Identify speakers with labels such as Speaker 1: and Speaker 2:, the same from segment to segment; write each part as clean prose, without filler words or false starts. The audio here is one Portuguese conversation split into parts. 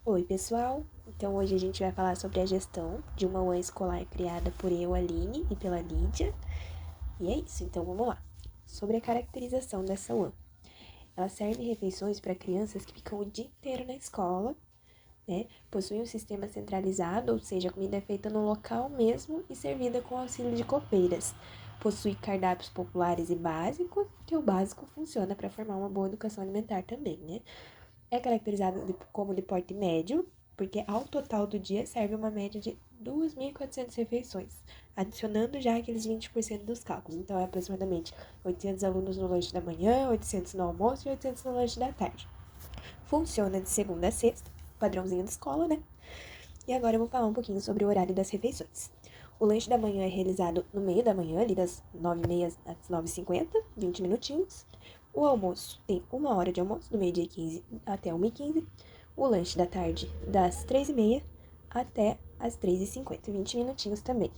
Speaker 1: Oi, pessoal! Então, hoje a gente vai falar sobre a gestão de uma UAN escolar criada por eu, Aline, e pela Lídia. E é isso, então vamos lá. Sobre a caracterização dessa UAN. Ela serve refeições para crianças que ficam o dia inteiro na escola, né? Possui um sistema centralizado, ou seja, a comida é feita no local mesmo e servida com auxílio de copeiras. Possui cardápios populares e básicos, que o básico funciona para formar uma boa educação alimentar também, né? É caracterizado como de porte médio, porque ao total do dia serve uma média de 2.400 refeições, adicionando já aqueles 20% dos cálculos. Então, é aproximadamente 800 alunos no lanche da manhã, 800 no almoço e 800 no lanche da tarde. Funciona de segunda a sexta, padrãozinho da escola, né? E agora eu vou falar um pouquinho sobre o horário das refeições. O lanche da manhã é realizado no meio da manhã, ali das 9h30 às 9h50, 20 minutinhos. O almoço tem 1 hora de almoço, do meio-dia 15 até 1h15. O lanche da tarde, das 3h30 até as 3h50, 20 minutinhos também.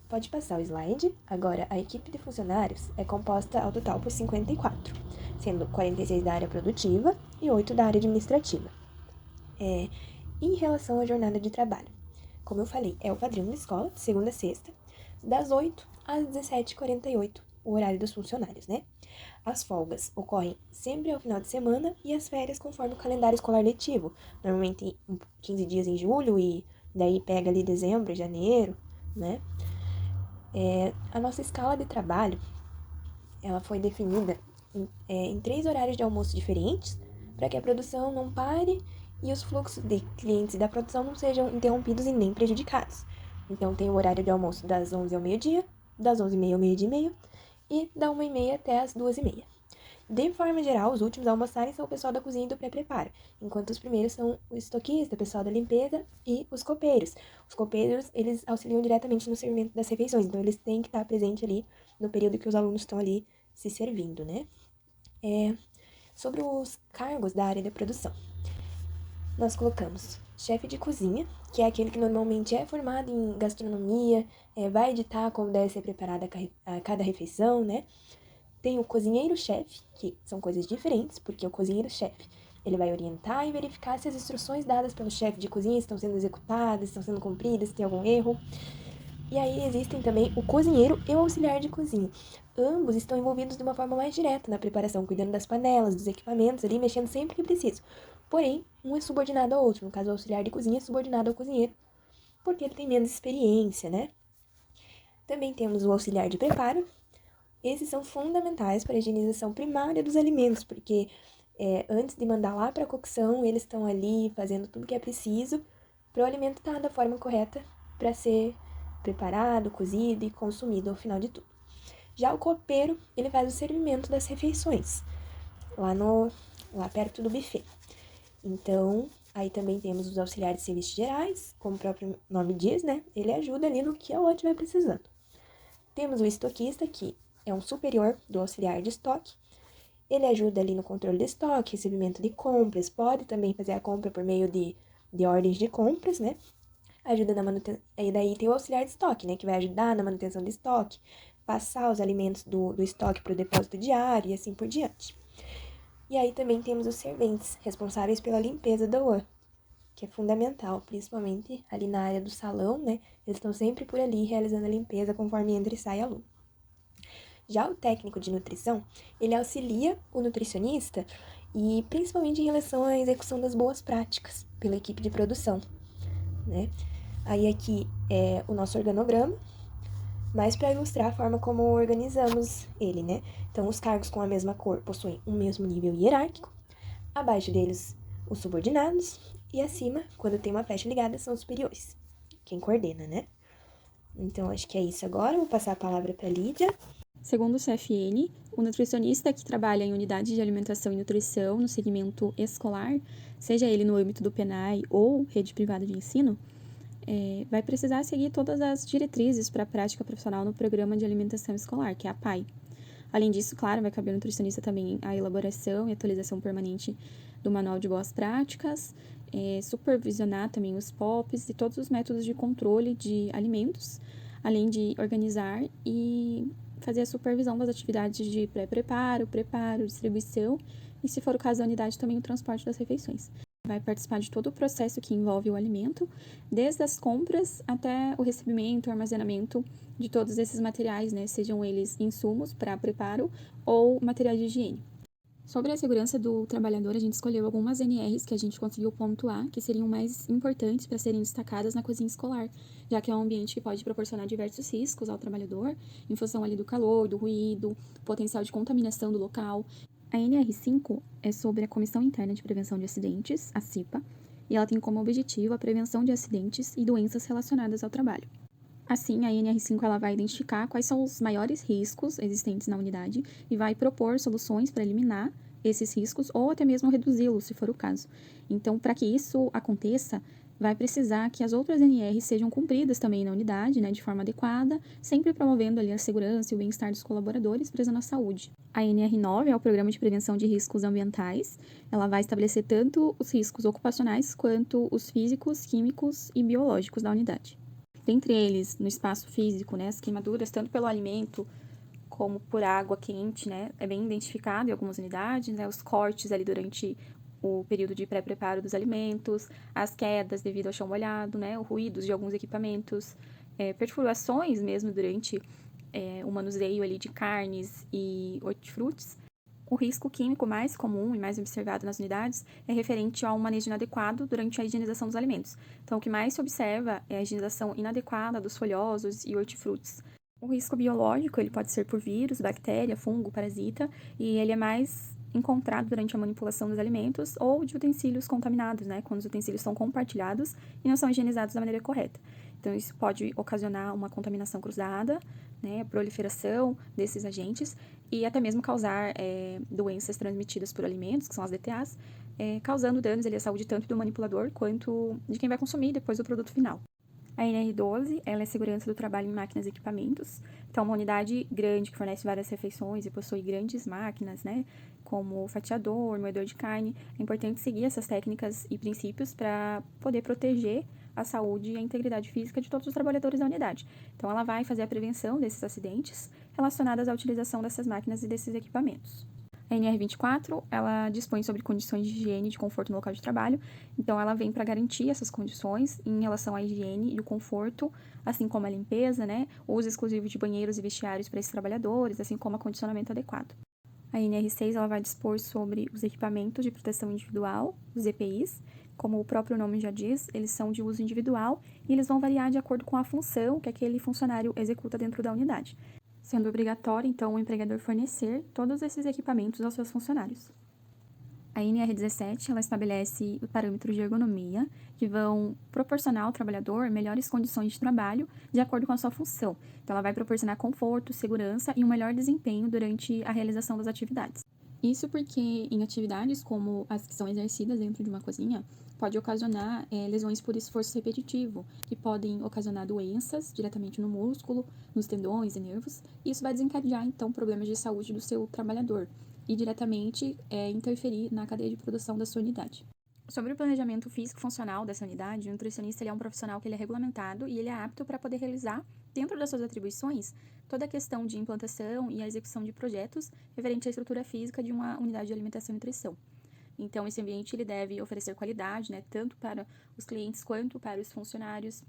Speaker 1: Pode passar o slide. Agora, a equipe de funcionários é composta ao total por 54, sendo 46 da área produtiva e 8 da área administrativa. Em relação à jornada de trabalho, como eu falei, é o padrão da escola, de segunda a sexta, das 8 às 17h48, o horário dos funcionários, né? As folgas ocorrem sempre ao final de semana e as férias conforme o calendário escolar letivo. Normalmente 15 dias em julho e daí pega ali dezembro, janeiro, né? A nossa escala de trabalho, ela foi definida em 3 horários de almoço diferentes, para que a produção não pare e os fluxos de clientes da produção não sejam interrompidos e nem prejudicados. Então, tem o horário de almoço das 11 ao meio-dia, das 11h30 ao meio-dia e meio e da 1h30 até as 2h30. De forma geral, os últimos a almoçarem são o pessoal da cozinha e do pré-preparo, enquanto os primeiros são o estoquista, o pessoal da limpeza e os copeiros. Os copeiros, eles auxiliam diretamente no servimento das refeições, então eles têm que estar presentes ali no período que os alunos estão ali se servindo, né? Sobre os cargos da área de produção. Nós colocamos chefe de cozinha, que é aquele que normalmente é formado em gastronomia, vai editar como deve ser preparada a cada refeição, né? Tem o cozinheiro-chefe, que são coisas diferentes, porque o cozinheiro-chefe, ele vai orientar e verificar se as instruções dadas pelo chefe de cozinha estão sendo executadas, estão sendo cumpridas, se tem algum erro. E aí existem também o cozinheiro e o auxiliar de cozinha. Ambos estão envolvidos de uma forma mais direta na preparação, cuidando das panelas, dos equipamentos ali, mexendo sempre que preciso. Porém, um é subordinado ao outro. No caso, o auxiliar de cozinha é subordinado ao cozinheiro, porque ele tem menos experiência, né? Também temos o auxiliar de preparo. Esses são fundamentais para a higienização primária dos alimentos, porque antes de mandar lá para a cocção, eles estão ali fazendo tudo que é preciso para o alimento estar da forma correta para ser preparado, cozido e consumido ao final de tudo. Já o copeiro, ele faz o servimento das refeições, lá perto do buffet. Então, aí também temos os auxiliares de serviços gerais, como o próprio nome diz, né? Ele ajuda ali no que a lote vai precisando. Temos o estoquista, que é um superior do auxiliar de estoque. Ele ajuda ali no controle de estoque, recebimento de compras, pode também fazer a compra por meio de ordens de compras, né? Ajuda na manutenção. E daí tem o auxiliar de estoque, né? Que vai ajudar na manutenção do estoque, passar os alimentos do estoque para o depósito diário e assim por diante. E aí também temos os serventes, responsáveis pela limpeza da UAN, que é fundamental, principalmente ali na área do salão, né? Eles estão sempre por ali realizando a limpeza conforme entra e sai aluno. Já o técnico de nutrição, ele auxilia o nutricionista e principalmente em relação à execução das boas práticas pela equipe de produção, né? Aí aqui é o nosso organograma, mas para ilustrar a forma como organizamos ele, né? Então, os cargos com a mesma cor possuem um mesmo nível hierárquico, abaixo deles os subordinados e acima, quando tem uma flecha ligada, são os superiores, quem coordena, né? Então, acho que é isso agora. Vou passar a palavra para a Lídia.
Speaker 2: Segundo o CFN, o nutricionista que trabalha em unidade de alimentação e nutrição no segmento escolar, seja ele no âmbito do PNAE ou rede privada de ensino, vai precisar seguir todas as diretrizes para a prática profissional no programa de alimentação escolar, que é a PAI. Além disso, claro, vai caber ao nutricionista também a elaboração e atualização permanente do manual de boas práticas, supervisionar também os POPs e todos os métodos de controle de alimentos, além de organizar e fazer a supervisão das atividades de pré-preparo, preparo, distribuição e, se for o caso da unidade, também o transporte das refeições. vai participar de todo o processo que envolve o alimento, desde as compras até o recebimento, o armazenamento de todos esses materiais, né, sejam eles insumos para preparo ou materiais de higiene. Sobre a segurança do trabalhador, a gente escolheu algumas NRs que a gente conseguiu pontuar, que seriam mais importantes para serem destacadas na cozinha escolar, já que é um ambiente que pode proporcionar diversos riscos ao trabalhador, em função ali do calor, do ruído, potencial de contaminação do local. A NR5 é sobre a Comissão Interna de Prevenção de Acidentes, a CIPA, e ela tem como objetivo a prevenção de acidentes e doenças relacionadas ao trabalho. Assim, a NR5 ela vai identificar quais são os maiores riscos existentes na unidade e vai propor soluções para eliminar esses riscos ou até mesmo reduzi-los, se for o caso. Então, para que isso aconteça, vai precisar que as outras NRs sejam cumpridas também na unidade, né, de forma adequada, sempre promovendo ali a segurança e o bem-estar dos colaboradores, prezando a saúde. A NR9 é o Programa de Prevenção de Riscos Ambientais. Ela vai estabelecer tanto os riscos ocupacionais quanto os físicos, químicos e biológicos da unidade. Dentre eles, no espaço físico, né, as queimaduras, tanto pelo alimento como por água quente, né, é bem identificado em algumas unidades, né, os cortes ali durante o período de pré-preparo dos alimentos, as quedas devido ao chão molhado, né, os ruídos de alguns equipamentos, perfurações mesmo durante o manuseio ali de carnes e hortifrutis. O risco químico mais comum e mais observado nas unidades é referente ao manejo inadequado durante a higienização dos alimentos. Então, o que mais se observa é a higienização inadequada dos folhosos e hortifrutis. O risco biológico ele pode ser por vírus, bactéria, fungo, parasita, e ele é mais encontrado durante a manipulação dos alimentos ou de utensílios contaminados, né, quando os utensílios são compartilhados e não são higienizados da maneira correta. Então, isso pode ocasionar uma contaminação cruzada, né, a proliferação desses agentes e até mesmo causar doenças transmitidas por alimentos, que são as DTAs, causando danos ali à saúde tanto do manipulador quanto de quem vai consumir depois o produto final. A NR12, ela é segurança do trabalho em máquinas e equipamentos. Então, uma unidade grande que fornece várias refeições e possui grandes máquinas, né, como fatiador, moedor de carne. É importante seguir essas técnicas e princípios para poder proteger a saúde e a integridade física de todos os trabalhadores da unidade. Então, ela vai fazer a prevenção desses acidentes relacionados à utilização dessas máquinas e desses equipamentos. A NR24, ela dispõe sobre condições de higiene e de conforto no local de trabalho, então ela vem para garantir essas condições em relação à higiene e o conforto, assim como a limpeza, né, o uso exclusivo de banheiros e vestiários para esses trabalhadores, assim como acondicionamento adequado. A NR6, ela vai dispor sobre os equipamentos de proteção individual, os EPIs, como o próprio nome já diz, eles são de uso individual e eles vão variar de acordo com a função que aquele funcionário executa dentro da unidade, sendo obrigatório, então, o empregador fornecer todos esses equipamentos aos seus funcionários. A NR17, ela estabelece parâmetros de ergonomia que vão proporcionar ao trabalhador melhores condições de trabalho de acordo com a sua função. Então, ela vai proporcionar conforto, segurança e um melhor desempenho durante a realização das atividades. Isso porque em atividades como as que são exercidas dentro de uma cozinha, pode ocasionar lesões por esforço repetitivo, que podem ocasionar doenças diretamente no músculo, nos tendões e nervos, e isso vai desencadear, então, problemas de saúde do seu trabalhador e diretamente interferir na cadeia de produção da sua unidade. Sobre o planejamento físico-funcional dessa unidade, o nutricionista ele é um profissional que ele é regulamentado e ele é apto para poder realizar, dentro das suas atribuições, toda a questão de implantação e a execução de projetos referente à estrutura física de uma unidade de alimentação e nutrição. Então, esse ambiente ele deve oferecer qualidade, né, tanto para os clientes quanto para os funcionários.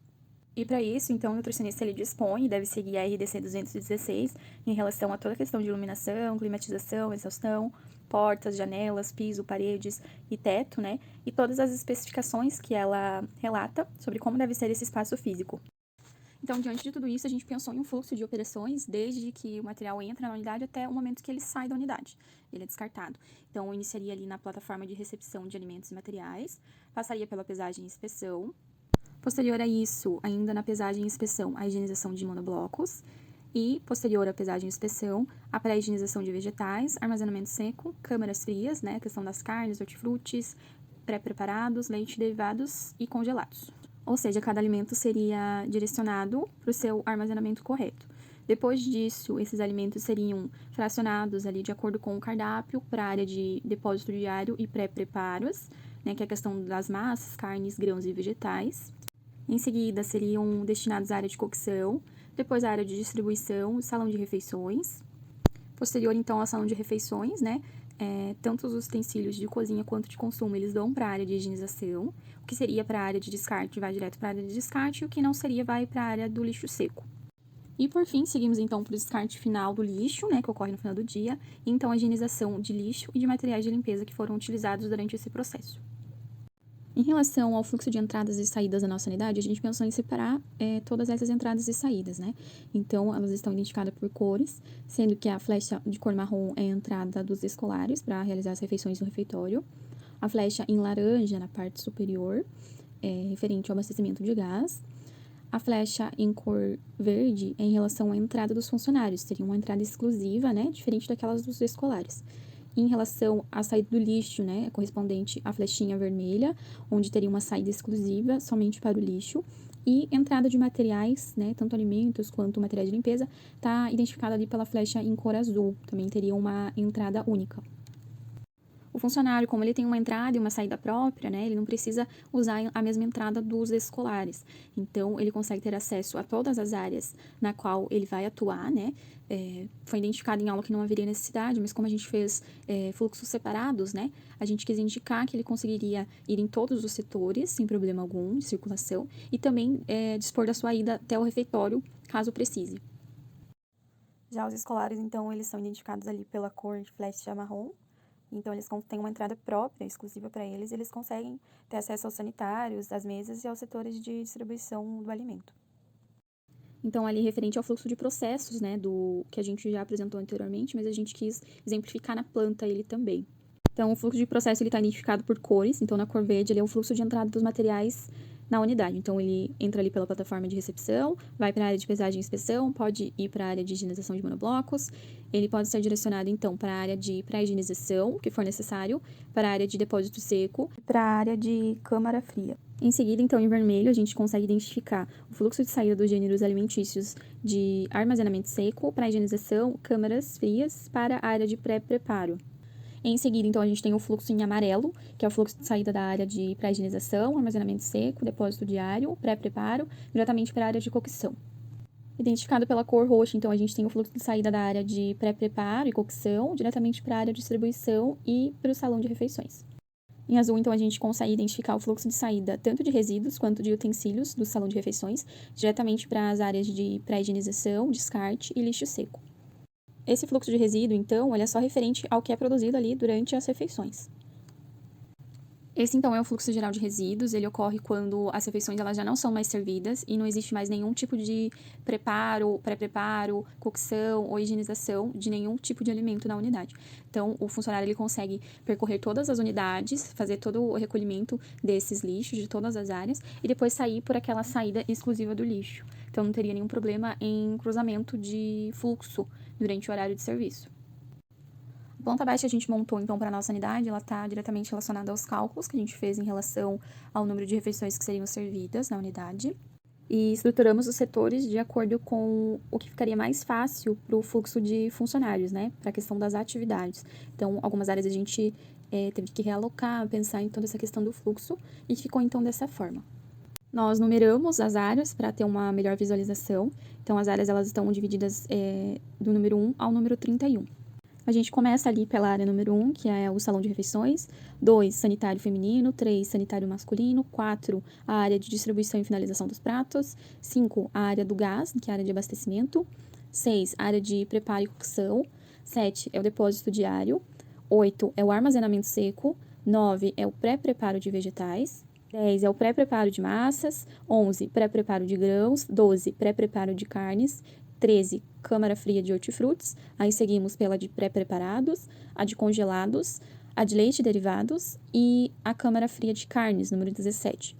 Speaker 2: E para isso, então, o nutricionista ele dispõe e deve seguir a RDC 216 em relação a toda a questão de iluminação, climatização, exaustão, portas, janelas, piso, paredes e teto, né? E todas as especificações que ela relata sobre como deve ser esse espaço físico. Então, diante de tudo isso, a gente pensou em um fluxo de operações desde que o material entra na unidade até o momento que ele sai da unidade, ele é descartado. Então, eu iniciaria ali na plataforma de recepção de alimentos e materiais, passaria pela pesagem e inspeção. Posterior a isso, ainda na pesagem e inspeção, a higienização de monoblocos. E, posterior à pesagem e inspeção, a pré-higienização de vegetais, armazenamento seco, câmaras frias, né, a questão das carnes, hortifrutis, pré-preparados, leite derivados e congelados. Ou seja, cada alimento seria direcionado para o seu armazenamento correto. Depois disso, esses alimentos seriam fracionados ali de acordo com o cardápio para a área de depósito diário e pré-preparos, né, que é a questão das massas, carnes, grãos e vegetais. Em seguida, seriam destinados à área de cocção, depois à área de distribuição, salão de refeições. Posterior, então, ao salão de refeições, né, tanto os utensílios de cozinha quanto de consumo, eles vão para a área de higienização. O que seria para a área de descarte vai direto para a área de descarte, e o que não seria vai para a área do lixo seco. E por fim, seguimos então para o descarte final do lixo, né, que ocorre no final do dia, e então a higienização de lixo e de materiais de limpeza que foram utilizados durante esse processo. Em relação ao fluxo de entradas e saídas da nossa unidade, a gente pensou em separar todas essas entradas e saídas, né? Então, elas estão identificadas por cores, sendo que a flecha de cor marrom é a entrada dos escolares para realizar as refeições no refeitório, a flecha em laranja na parte superior, referente ao abastecimento de gás, a flecha em cor verde é em relação à entrada dos funcionários, seria uma entrada exclusiva, né, diferente daquelas dos escolares. Em relação à saída do lixo, né, é correspondente à flechinha vermelha, onde teria uma saída exclusiva somente para o lixo. E entrada de materiais, né, tanto alimentos quanto materiais de limpeza, está identificada ali pela flecha em cor azul, também teria uma entrada única. O funcionário, como ele tem uma entrada e uma saída própria, né, ele não precisa usar a mesma entrada dos escolares. Então, ele consegue ter acesso a todas as áreas na qual ele vai atuar, né. Foi identificado em aula que não haveria necessidade, mas como a gente fez fluxos separados, né, a gente quis indicar que ele conseguiria ir em todos os setores, sem problema algum de circulação, e também dispor da sua ida até o refeitório, caso precise. Já os escolares, então, eles são identificados ali pela cor de flecha marrom. Então, eles têm uma entrada própria, exclusiva para eles, e eles conseguem ter acesso aos sanitários, às mesas e aos setores de distribuição do alimento. Então, ali, referente ao fluxo de processos, né, do que a gente já apresentou anteriormente, mas a gente quis exemplificar na planta ele também. Então, o fluxo de processo está identificado por cores. Então, na cor verde, ele é o fluxo de entrada dos materiais na unidade. Então, ele entra ali pela plataforma de recepção, vai para a área de pesagem e inspeção, pode ir para a área de higienização de monoblocos. Ele pode ser direcionado, então, para a área de pré-higienização, que for necessário, para a área de depósito seco, para a área de câmara fria. Em seguida, então, em vermelho, a gente consegue identificar o fluxo de saída dos gêneros alimentícios de armazenamento seco para a higienização, câmaras frias, para a área de pré-preparo. Em seguida, então, a gente tem o fluxo em amarelo, que é o fluxo de saída da área de pré-higienização, armazenamento seco, depósito diário, pré-preparo, diretamente para a área de cocção. Identificado pela cor roxa, então, a gente tem o fluxo de saída da área de pré-preparo e cocção, diretamente para a área de distribuição e para o salão de refeições. Em azul, então, a gente consegue identificar o fluxo de saída tanto de resíduos quanto de utensílios do salão de refeições, diretamente para as áreas de pré-higienização, descarte e lixo seco. Esse fluxo de resíduo, então, ele é só referente ao que é produzido ali durante as refeições. Esse, então, é o fluxo geral de resíduos. Ele ocorre quando as refeições elas já não são mais servidas e não existe mais nenhum tipo de preparo, pré-preparo, cocção ou higienização de nenhum tipo de alimento na unidade. Então, o funcionário ele consegue percorrer todas as unidades, fazer todo o recolhimento desses lixos de todas as áreas e depois sair por aquela saída exclusiva do lixo. Então, não teria nenhum problema em cruzamento de fluxo durante o horário de serviço. A planta baixa a gente montou, então, para a nossa unidade, ela está diretamente relacionada aos cálculos que a gente fez em relação ao número de refeições que seriam servidas na unidade. E estruturamos os setores de acordo com o que ficaria mais fácil para o fluxo de funcionários, né? Para a questão das atividades. Então, algumas áreas a gente teve que realocar, pensar em toda essa questão do fluxo e ficou, então, dessa forma. Nós numeramos as áreas para ter uma melhor visualização. Então, as áreas elas estão divididas do número 1 ao número 31. A gente começa ali pela área número 1, que é o salão de refeições, 2, sanitário feminino, 3, sanitário masculino, 4, a área de distribuição e finalização dos pratos, 5, a área do gás, que é a área de abastecimento, 6, a área de preparo e cocção, 7 é o depósito diário, 8 é o armazenamento seco, 9 é o pré-preparo de vegetais, 10 é o pré-preparo de massas, 11, pré-preparo de grãos, 12, pré-preparo de carnes, 13, câmara fria de hortifrutis, aí seguimos pela de pré-preparados, a de congelados, a de leite e derivados e a câmara fria de carnes, número 17.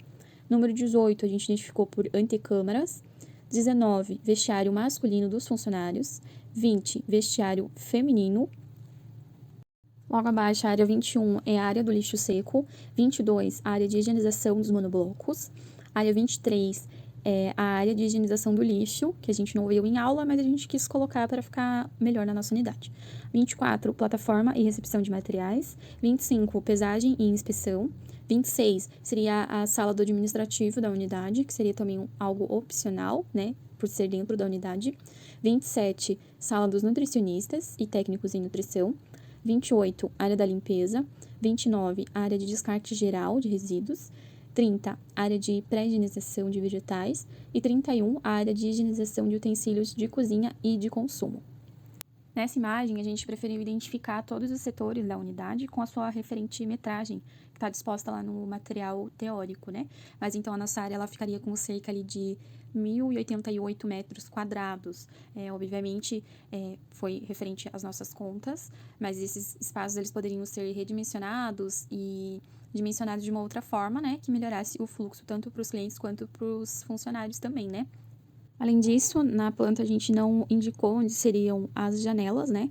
Speaker 2: Número 18, a gente identificou por antecâmaras, 19, vestiário masculino dos funcionários, 20, vestiário feminino. Logo abaixo, a área 21 é a área do lixo seco, 22, a área de higienização dos monoblocos, área 23 é a área de higienização do lixo, que a gente não viu em aula, mas a gente quis colocar para ficar melhor na nossa unidade. 24, plataforma e recepção de materiais. 25, pesagem e inspeção. 26, seria a sala do administrativo da unidade, que seria também algo opcional, né, por ser dentro da unidade. 27, sala dos nutricionistas e técnicos em nutrição. 28, área da limpeza. 29, área de descarte geral de resíduos. 30, área de pré-higienização de vegetais. E 31, a área de higienização de utensílios de cozinha e de consumo. Nessa imagem, a gente preferiu identificar todos os setores da unidade com a sua referente metragem, que está disposta lá no material teórico, né? Mas então a nossa área ela ficaria com cerca ali de 1.088 metros quadrados. Obviamente, foi referente às nossas contas, mas esses espaços eles poderiam ser redimensionados e dimensionados de uma outra forma, né? Que melhorasse o fluxo tanto para os clientes quanto para os funcionários também, né? Além disso, na planta a gente não indicou onde seriam as janelas, né?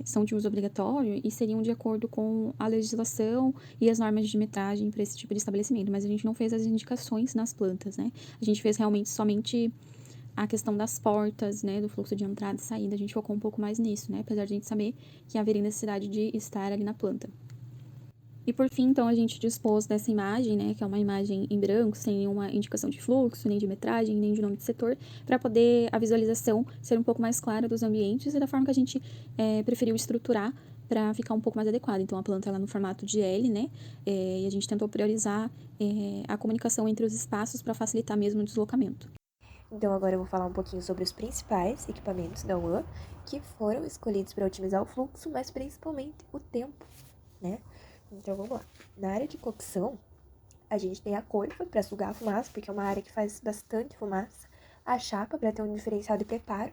Speaker 2: São de uso obrigatório e seriam de acordo com a legislação e as normas de metragem para esse tipo de estabelecimento, mas a gente não fez as indicações nas plantas, né? A gente fez realmente somente a questão das portas, né? Do fluxo de entrada e saída, a gente focou um pouco mais nisso, né? Apesar de a gente saber que haveria necessidade de estar ali na planta. E por fim, então, a gente dispôs dessa imagem, né, que é uma imagem em branco, sem nenhuma indicação de fluxo, nem de metragem, nem de nome de setor, para poder a visualização ser um pouco mais clara dos ambientes e da forma que a gente preferiu estruturar para ficar um pouco mais adequada. Então, a planta ela no formato de L, né, e a gente tentou priorizar a comunicação entre os espaços para facilitar mesmo o deslocamento.
Speaker 1: Então agora eu vou falar um pouquinho sobre os principais equipamentos da UAN que foram escolhidos para otimizar o fluxo, mas principalmente o tempo, né? Então vamos lá. Na área de cocção, a gente tem a coifa para sugar a fumaça, porque é uma área que faz bastante fumaça. A chapa para ter um diferencial de preparo,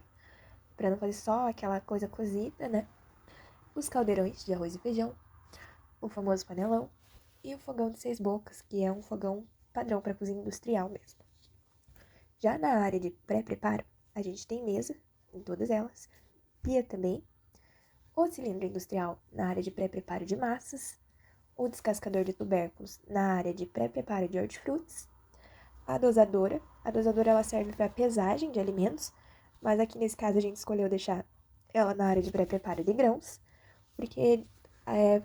Speaker 1: para não fazer só aquela coisa cozida, né? Os caldeirões de arroz e feijão, o famoso panelão e o fogão de 6 bocas, que é um fogão padrão para cozinha industrial mesmo. Já na área de pré-preparo, a gente tem mesa em todas elas, pia também, o cilindro industrial na área de pré-preparo de massas, o descascador de tubérculos na área de pré-preparo de hortifrutis, a dosadora ela serve para pesagem de alimentos, mas aqui nesse caso a gente escolheu deixar ela na área de pré-preparo de grãos, porque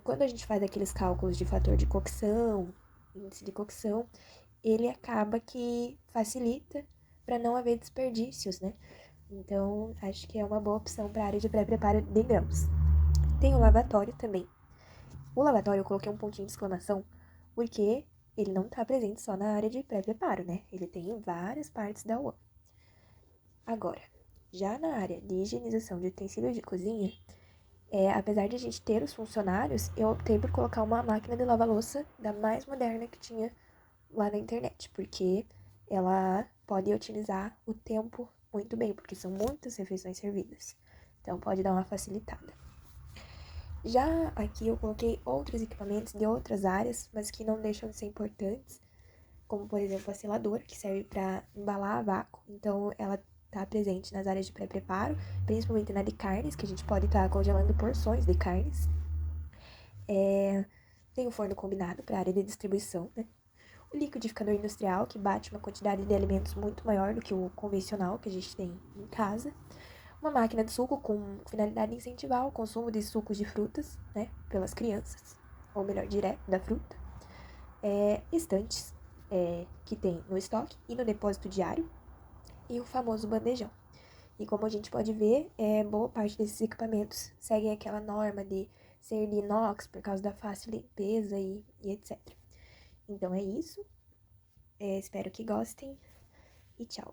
Speaker 1: quando a gente faz aqueles cálculos de fator de cocção, índice de cocção, ele acaba que facilita para não haver desperdícios, né? Então, acho que é uma boa opção para a área de pré-preparo de grãos. Tem o lavatório também. O lavatório eu coloquei um pontinho de exclamação, porque ele não está presente só na área de pré-preparo, né? Ele tem em várias partes da UAM. Agora, já na área de higienização de utensílios de cozinha, apesar de a gente ter os funcionários, eu optei por colocar uma máquina de lavar louça da mais moderna que tinha lá na internet, porque ela pode otimizar o tempo muito bem, porque são muitas refeições servidas. Então pode dar uma facilitada. Já aqui eu coloquei outros equipamentos de outras áreas, mas que não deixam de ser importantes, como por exemplo a seladora, que serve para embalar a vácuo. Então ela está presente nas áreas de pré-preparo, principalmente na de carnes, que a gente pode estar congelando porções de carnes. Tem o forno combinado para a área de distribuição, né? O liquidificador industrial, que bate uma quantidade de alimentos muito maior do que o convencional que a gente tem em casa. Uma máquina de suco com finalidade de incentivar o consumo de sucos de frutas, né, pelas crianças, ou melhor, direto da fruta. Estantes, que tem no estoque e no depósito diário. E o famoso bandejão. E como a gente pode ver, boa parte desses equipamentos seguem aquela norma de ser de inox por causa da fácil limpeza e etc. Então é isso. Espero que gostem e tchau.